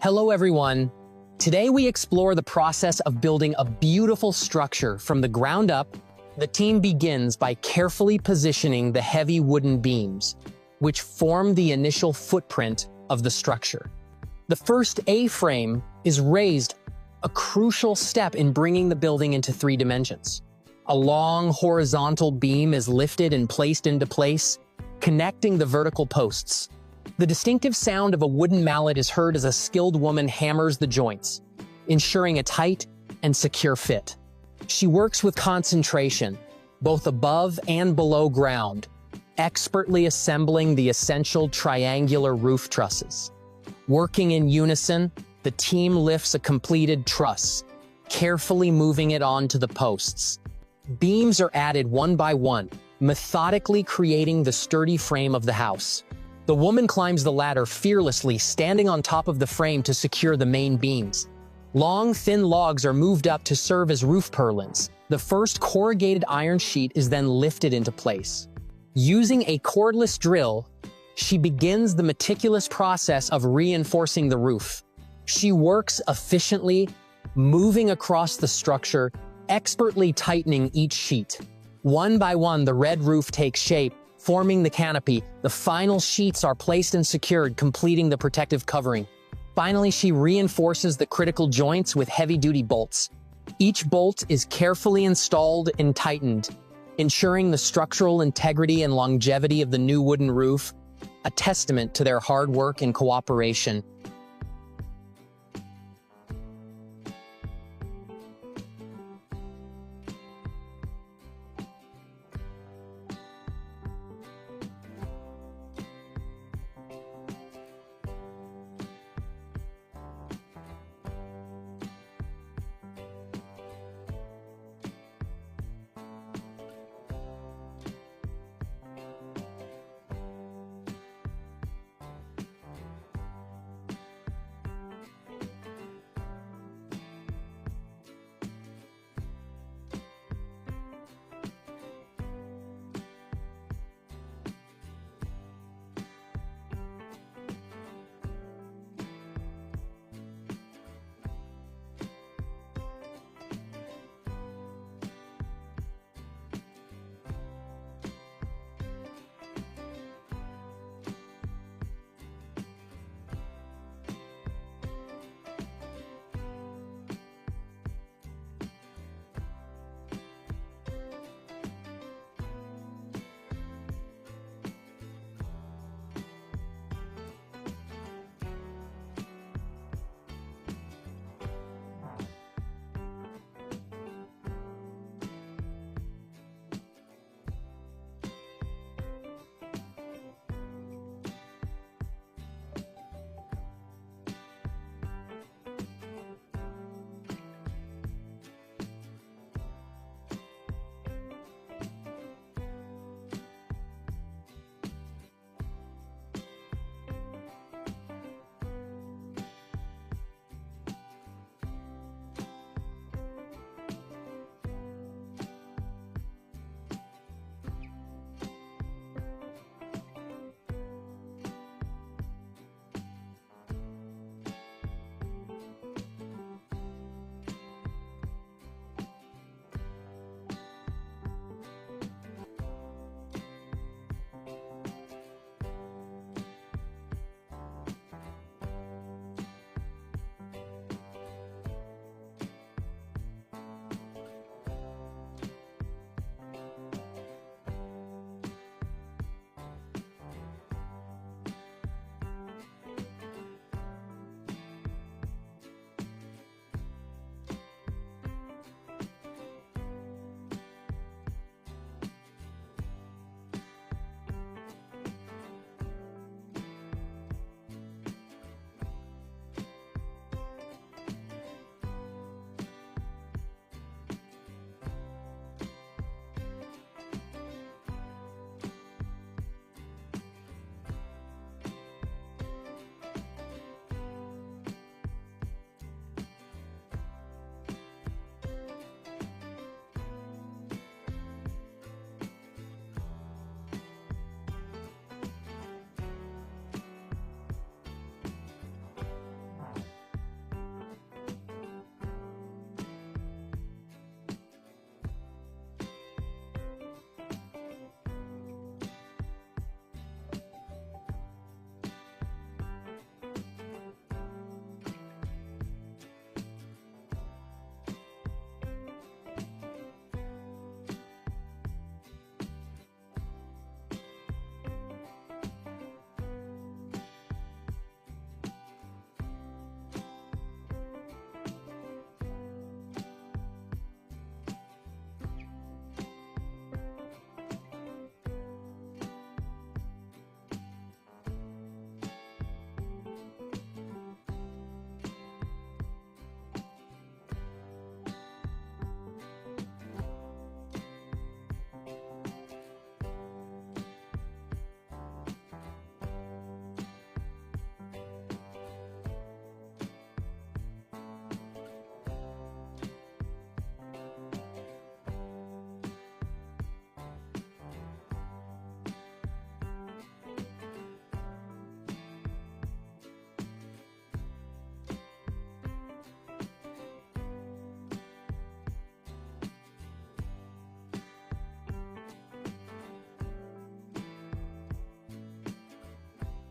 Hello everyone. Today we explore the process of building a beautiful structure from the ground up. The team begins by carefully positioning the heavy wooden beams, which form the initial footprint of the structure. The first A-frame is raised, a crucial step in bringing the building into 3 dimensions. A long horizontal beam is lifted and placed into place, connecting the vertical posts. The distinctive sound of a wooden mallet is heard as a skilled woman hammers the joints, ensuring a tight and secure fit. She works with concentration, both above and below ground, expertly assembling the essential triangular roof trusses. Working in unison, the team lifts a completed truss, carefully moving it onto the posts. Beams are added one by one, methodically creating the sturdy frame of the house. The woman climbs the ladder fearlessly, standing on top of the frame to secure the main beams. Long, thin logs are moved up to serve as roof purlins. The first corrugated iron sheet is then lifted into place. Using a cordless drill, she begins the meticulous process of reinforcing the roof. She works efficiently, moving across the structure, expertly tightening each sheet. One by one, the red roof takes shape, forming the canopy. The final sheets are placed and secured, completing the protective covering. Finally, she reinforces the critical joints with heavy-duty bolts. Each bolt is carefully installed and tightened, ensuring the structural integrity and longevity of the new wooden roof, a testament to their hard work and cooperation.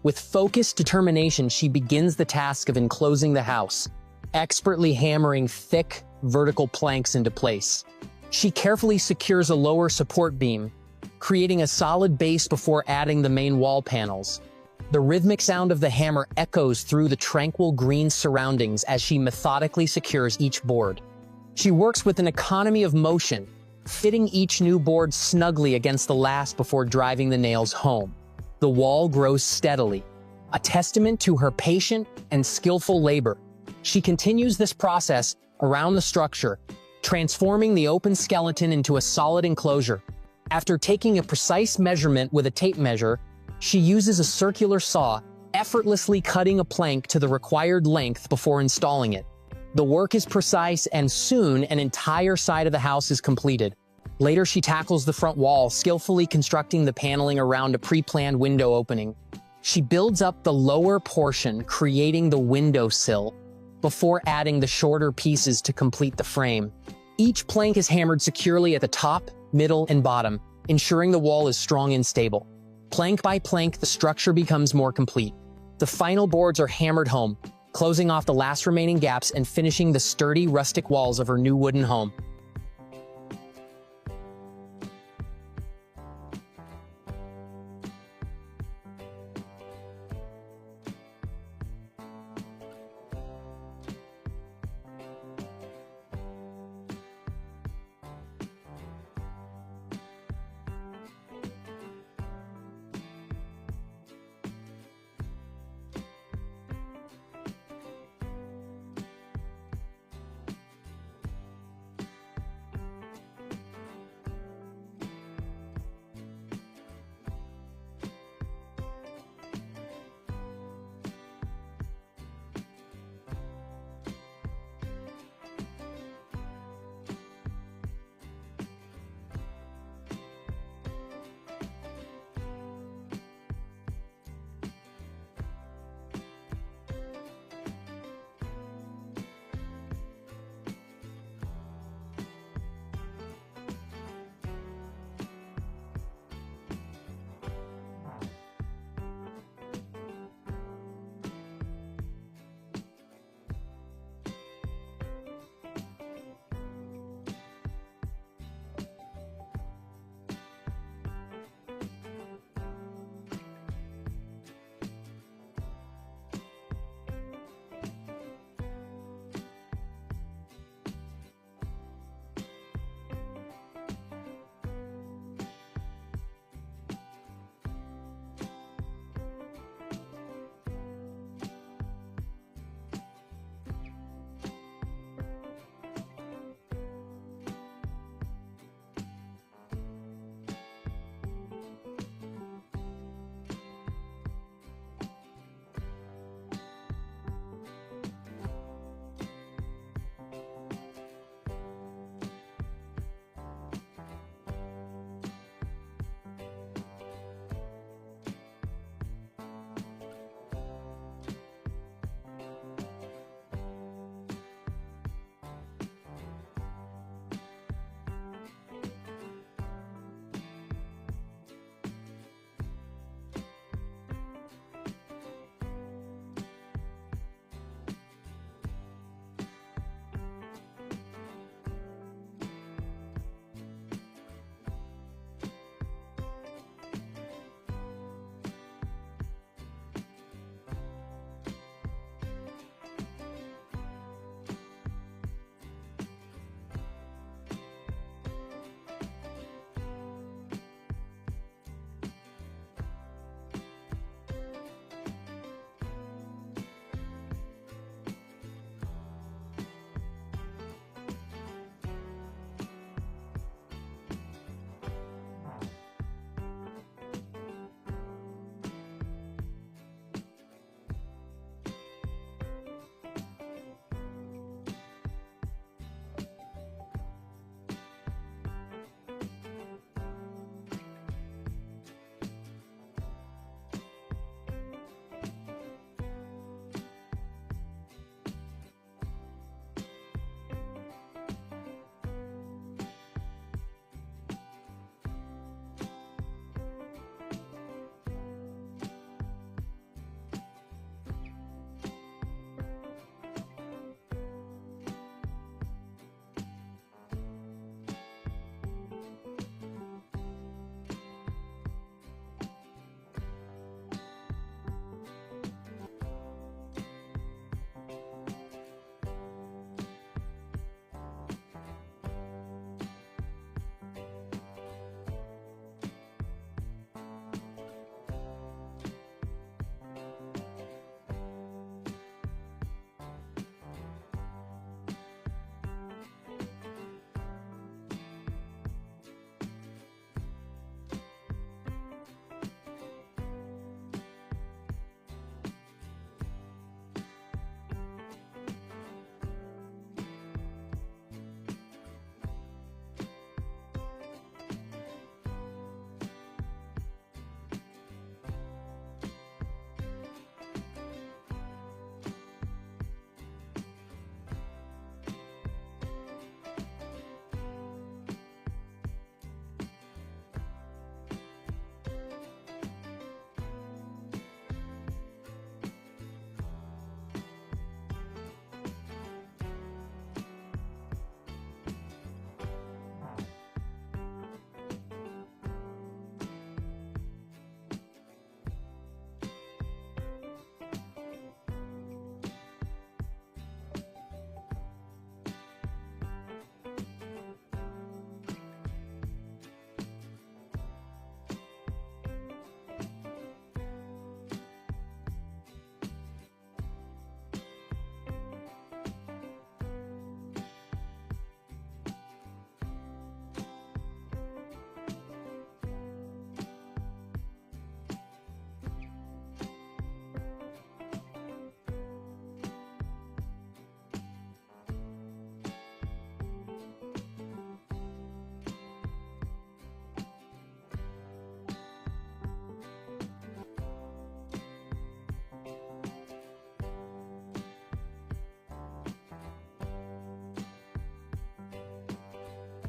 With focused determination, she begins the task of enclosing the house, expertly hammering thick, vertical planks into place. She carefully secures a lower support beam, creating a solid base before adding the main wall panels. The rhythmic sound of the hammer echoes through the tranquil green surroundings as she methodically secures each board. She works with an economy of motion, fitting each new board snugly against the last before driving the nails home. The wall grows steadily, a testament to her patient and skillful labor. She continues this process around the structure, transforming the open skeleton into a solid enclosure. After taking a precise measurement with a tape measure, she uses a circular saw, effortlessly cutting a plank to the required length before installing it. The work is precise, and soon an entire side of the house is completed. Later, she tackles the front wall, skillfully constructing the paneling around a pre-planned window opening. She builds up the lower portion, creating the windowsill, before adding the shorter pieces to complete the frame. Each plank is hammered securely at the top, middle, and bottom, ensuring the wall is strong and stable. Plank by plank, the structure becomes more complete. The final boards are hammered home, closing off the last remaining gaps and finishing the sturdy, rustic walls of her new wooden home.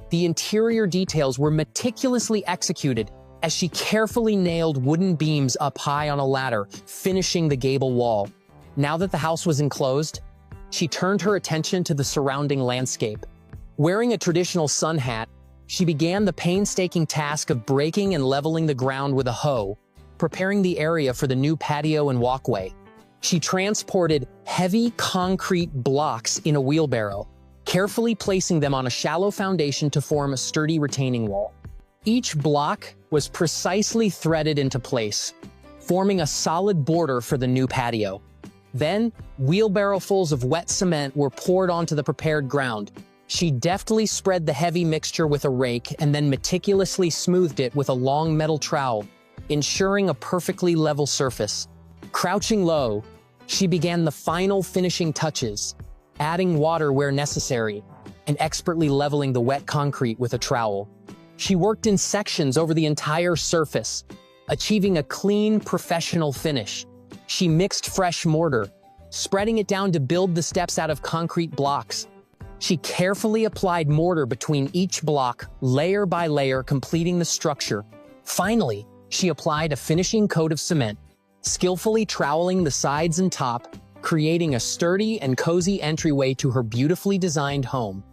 The interior details were meticulously executed as she carefully nailed wooden beams up high on a ladder, finishing the gable wall. Now that the house was enclosed, she turned her attention to the surrounding landscape. Wearing a traditional sun hat, she began the painstaking task of breaking and leveling the ground with a hoe, preparing the area for the new patio and walkway. She transported heavy concrete blocks in a wheelbarrow, carefully placing them on a shallow foundation to form a sturdy retaining wall. Each block was precisely threaded into place, forming a solid border for the new patio. Then, wheelbarrowfuls of wet cement were poured onto the prepared ground. She deftly spread the heavy mixture with a rake and then meticulously smoothed it with a long metal trowel, ensuring a perfectly level surface. Crouching low, she began the final finishing touches, adding water where necessary, and expertly leveling the wet concrete with a trowel. She worked in sections over the entire surface, achieving a clean, professional finish. She mixed fresh mortar, spreading it down to build the steps out of concrete blocks. She carefully applied mortar between each block, layer by layer, completing the structure. Finally, she applied a finishing coat of cement, skillfully troweling the sides and top, creating a sturdy and cozy entryway to her beautifully designed home.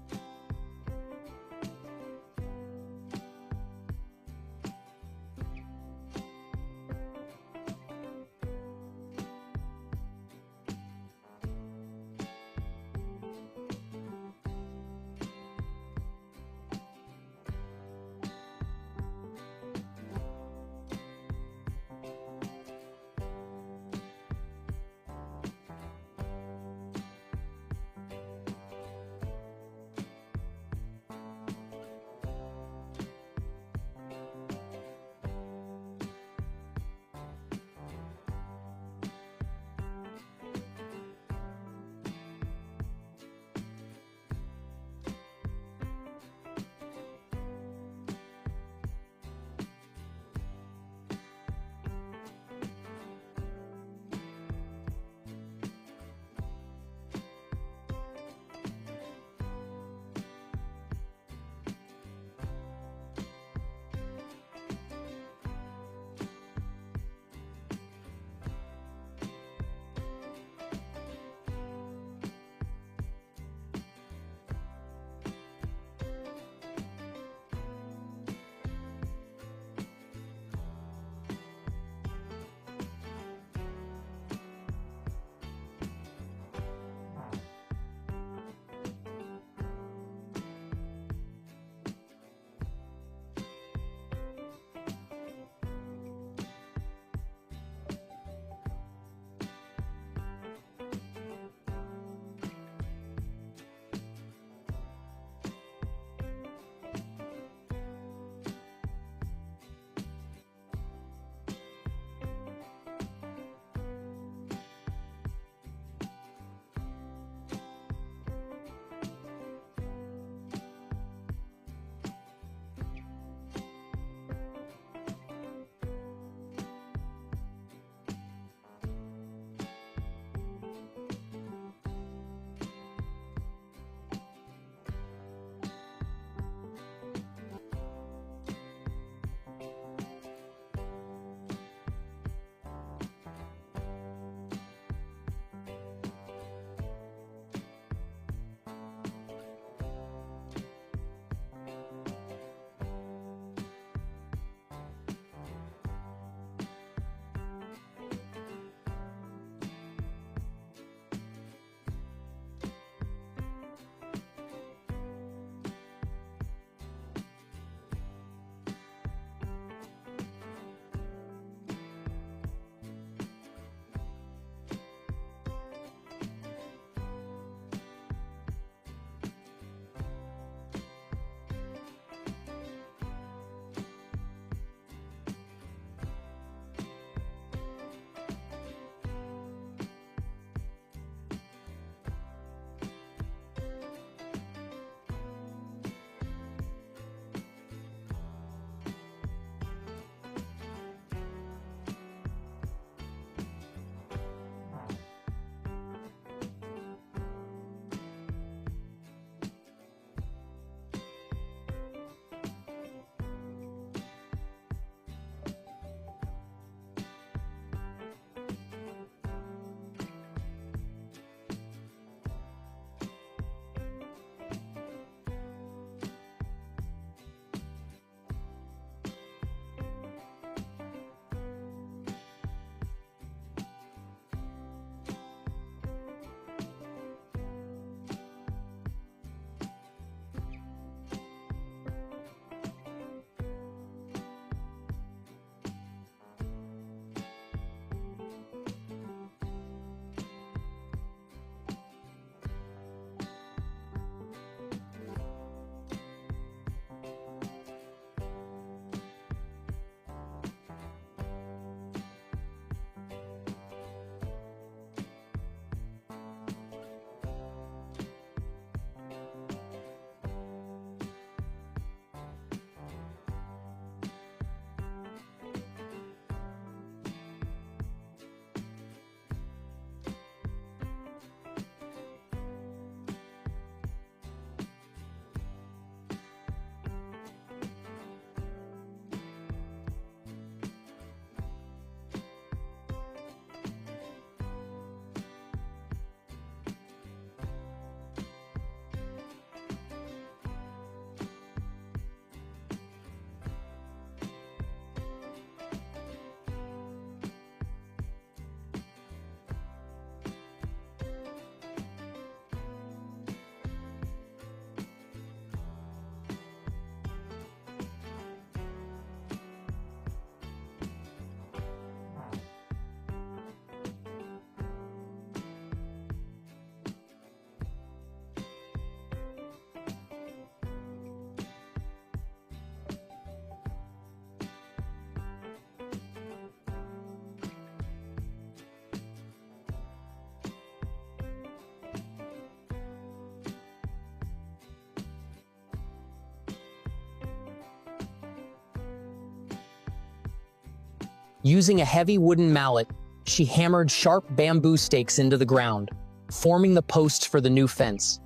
Using a heavy wooden mallet, she hammered sharp bamboo stakes into the ground, forming the posts for the new fence.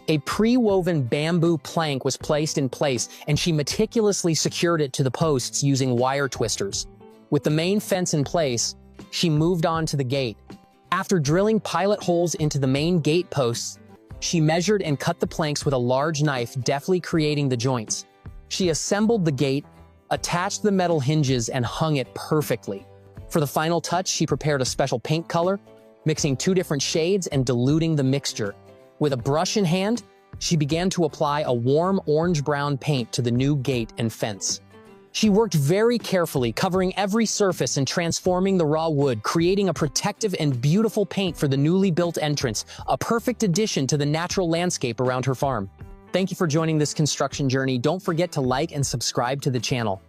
A pre-woven bamboo plank was placed in place, and she meticulously secured it to the posts using wire twisters. With the main fence in place, she moved on to the gate. After drilling pilot holes into the main gate posts, she measured and cut the planks with a large knife, deftly creating the joints. She assembled the gate, attached the metal hinges, and hung it perfectly. For the final touch, she prepared a special paint color, mixing 2 different shades and diluting the mixture. With a brush in hand, she began to apply a warm orange-brown paint to the new gate and fence. She worked very carefully, covering every surface and transforming the raw wood, creating a protective and beautiful paint for the newly built entrance, a perfect addition to the natural landscape around her farm. Thank you for joining this construction journey. Don't forget to like and subscribe to the channel.